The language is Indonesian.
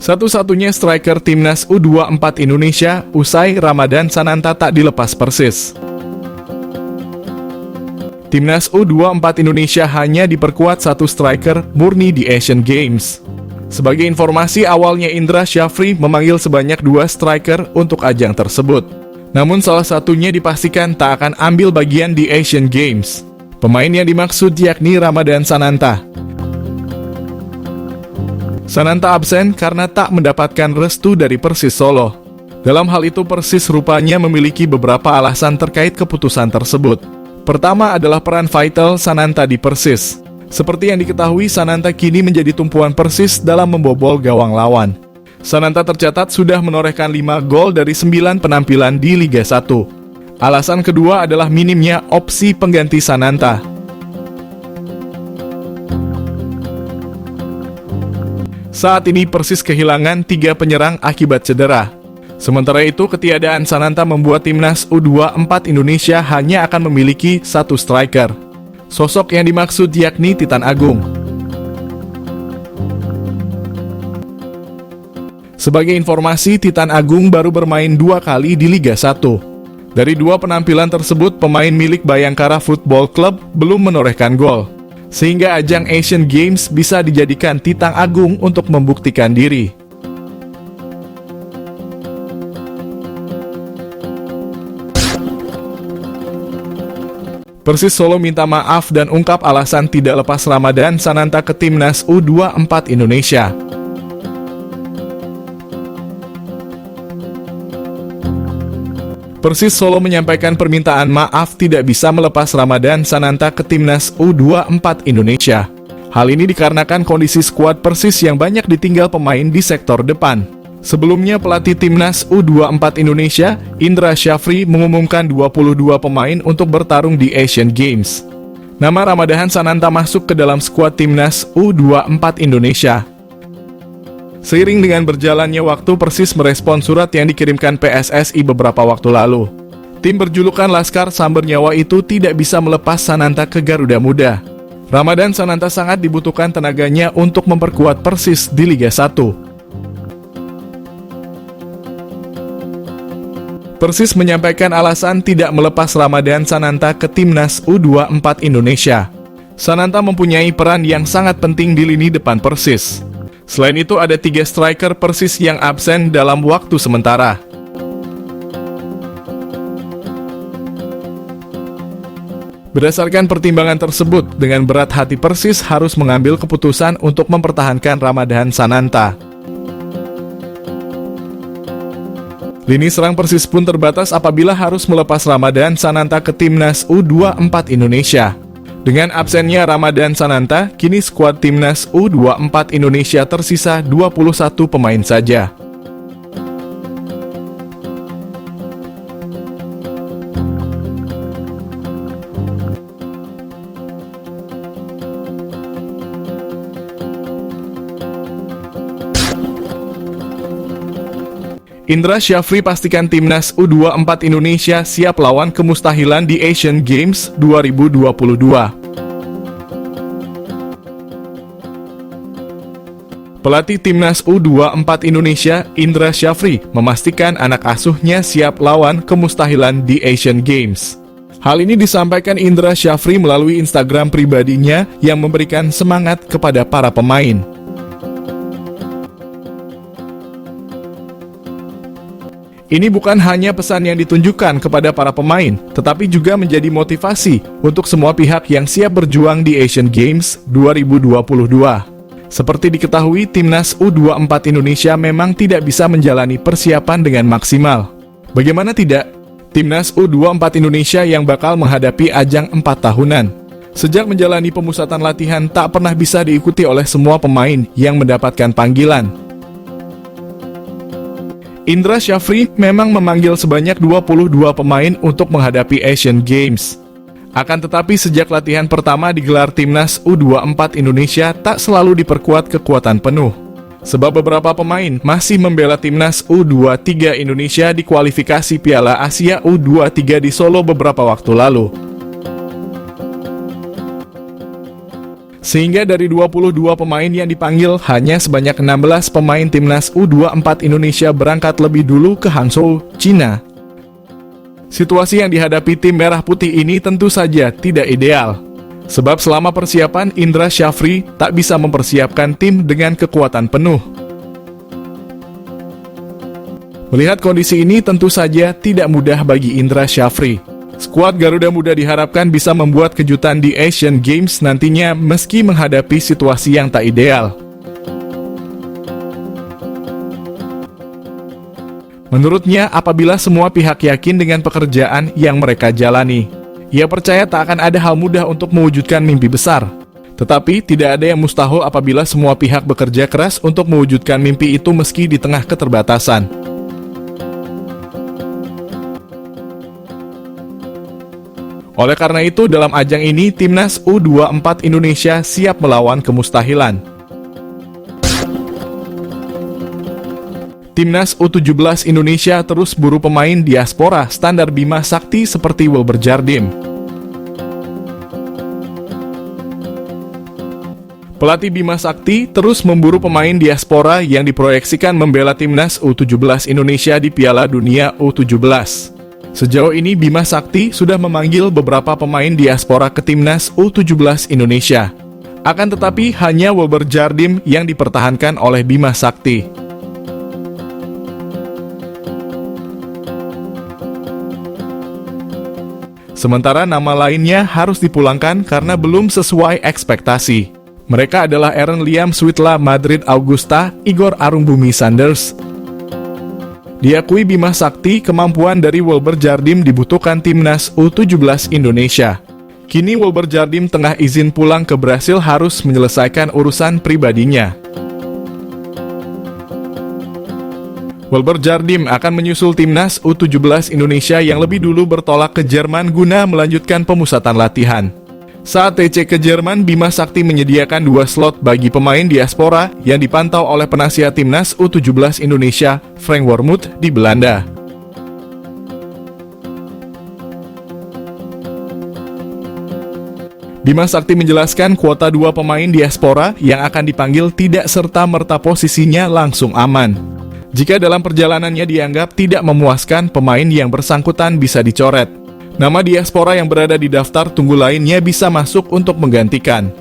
Satu-satunya striker timnas U24 Indonesia usai Ramadan Sananta tak dilepas Persis. Timnas U24 Indonesia hanya diperkuat satu striker murni di Asian Games. Sebagai informasi, awalnya Indra Syafri memanggil sebanyak 2 striker untuk ajang tersebut. Namun salah satunya dipastikan tak akan ambil bagian di Asian Games. Pemain yang dimaksud yakni Ramadan Sananta. Sananta absen karena tak mendapatkan restu dari Persis Solo. Dalam hal itu Persis rupanya memiliki beberapa alasan terkait keputusan tersebut. Pertama adalah peran vital Sananta di Persis. Seperti yang diketahui, Sananta kini menjadi tumpuan Persis dalam membobol gawang lawan. Sananta tercatat sudah menorehkan 5 gol dari 9 penampilan di Liga 1. Alasan kedua adalah minimnya opsi pengganti Sananta. Saat ini Persis kehilangan 3 penyerang akibat cedera. Sementara itu, ketiadaan Sananta membuat timnas U24 Indonesia hanya akan memiliki 1 striker. Sosok yang dimaksud yakni Titan Agung. Sebagai informasi, Titan Agung baru bermain 2 kali di Liga 1. Dari 2 penampilan tersebut, pemain milik Bayangkara Football Club belum menorehkan gol. Sehingga ajang Asian Games bisa dijadikan Titan Agung untuk membuktikan diri. Persis Solo minta maaf dan ungkap alasan tidak lepas Ramadan Sananta ke timnas U24 Indonesia. Persis Solo menyampaikan permintaan maaf tidak bisa melepas Ramadan Sananta ke timnas U24 Indonesia. Hal ini dikarenakan kondisi skuad Persis yang banyak ditinggal pemain di sektor depan. Sebelumnya pelatih timnas U24 Indonesia, Indra Syafri, mengumumkan 22 pemain untuk bertarung di Asian Games. Nama Ramadan Sananta masuk ke dalam skuad timnas U24 Indonesia. Seiring dengan berjalannya waktu, Persis merespon surat yang dikirimkan PSSI beberapa waktu lalu. Tim berjulukan Laskar Samber Nyawa itu tidak bisa melepas Sananta ke Garuda Muda. Ramadan Sananta sangat dibutuhkan tenaganya untuk memperkuat Persis di Liga 1. Persis menyampaikan alasan tidak melepas Ramadan Sananta ke timnas U24 Indonesia. Sananta mempunyai peran yang sangat penting di lini depan Persis. Selain itu, ada 3 striker Persis yang absen dalam waktu sementara. Berdasarkan pertimbangan tersebut, dengan berat hati Persis harus mengambil keputusan untuk mempertahankan Ramadan Sananta. Lini serang Persis pun terbatas apabila harus melepas Ramadan Sananta ke timnas U24 Indonesia. Dengan absennya Ramadan Sananta, kini skuad timnas U24 Indonesia tersisa 21 pemain saja. Indra Syafri pastikan timnas U24 Indonesia siap lawan kemustahilan di Asian Games 2022. Pelatih timnas U24 Indonesia, Indra Syafri, memastikan anak asuhnya siap lawan kemustahilan di Asian Games. Hal ini disampaikan Indra Syafri melalui Instagram pribadinya yang memberikan semangat kepada para pemain. Ini bukan hanya pesan yang ditunjukkan kepada para pemain, tetapi juga menjadi motivasi untuk semua pihak yang siap berjuang di Asian Games 2022. Seperti diketahui, timnas U24 Indonesia memang tidak bisa menjalani persiapan dengan maksimal. Bagaimana tidak? Timnas U24 Indonesia yang bakal menghadapi ajang 4 tahunan. Sejak menjalani pemusatan latihan tak pernah bisa diikuti oleh semua pemain yang mendapatkan panggilan. Indra Syafri memang memanggil sebanyak 22 pemain untuk menghadapi Asian Games. Akan tetapi sejak latihan pertama digelar timnas U24 Indonesia tak selalu diperkuat kekuatan penuh. Sebab beberapa pemain masih membela timnas U23 Indonesia di kualifikasi Piala Asia U23 di Solo beberapa waktu lalu. Sehingga dari 22 pemain yang dipanggil, hanya sebanyak 16 pemain timnas U24 Indonesia berangkat lebih dulu ke Hangzhou, China. Situasi yang dihadapi tim Merah Putih ini tentu saja tidak ideal. Sebab selama persiapan, Indra Syafri tak bisa mempersiapkan tim dengan kekuatan penuh. Melihat kondisi ini tentu saja tidak mudah bagi Indra Syafri. Skuad Garuda Muda diharapkan bisa membuat kejutan di Asian Games nantinya meski menghadapi situasi yang tak ideal. Menurutnya, apabila semua pihak yakin dengan pekerjaan yang mereka jalani, ia percaya tak akan ada hal mudah untuk mewujudkan mimpi besar. Tetapi tidak ada yang mustahil apabila semua pihak bekerja keras untuk mewujudkan mimpi itu meski di tengah keterbatasan. Oleh karena itu, dalam ajang ini, timnas U24 Indonesia siap melawan kemustahilan. Timnas U17 Indonesia terus buru pemain diaspora standar Bima Sakti seperti Wilber Jardim. Pelatih Bima Sakti terus memburu pemain diaspora yang diproyeksikan membela timnas U17 Indonesia di Piala Dunia U17. Sejauh ini Bima Sakti sudah memanggil beberapa pemain diaspora ke timnas U17 Indonesia. Akan tetapi hanya Wilber Jardim yang dipertahankan oleh Bima Sakti. Sementara nama lainnya harus dipulangkan karena belum sesuai ekspektasi. Mereka adalah Aaron Liam Switla Madrid Augusta, Igor Arungbumi Sanders. Diakui Bima Sakti, kemampuan dari Wilber Jardim dibutuhkan timnas U17 Indonesia. Kini Wilber Jardim tengah izin pulang ke Brasil harus menyelesaikan urusan pribadinya. Wilber Jardim akan menyusul timnas U17 Indonesia yang lebih dulu bertolak ke Jerman guna melanjutkan pemusatan latihan. Saat TC ke Jerman, Bima Sakti menyediakan 2 slot bagi pemain diaspora yang dipantau oleh penasihat timnas U17 Indonesia, Frank Wormuth, di Belanda. Bima Sakti menjelaskan kuota 2 pemain diaspora yang akan dipanggil tidak serta-merta posisinya langsung aman. Jika dalam perjalanannya dianggap tidak memuaskan, pemain yang bersangkutan bisa dicoret. Nama diaspora yang berada di daftar tunggu lainnya bisa masuk untuk menggantikan.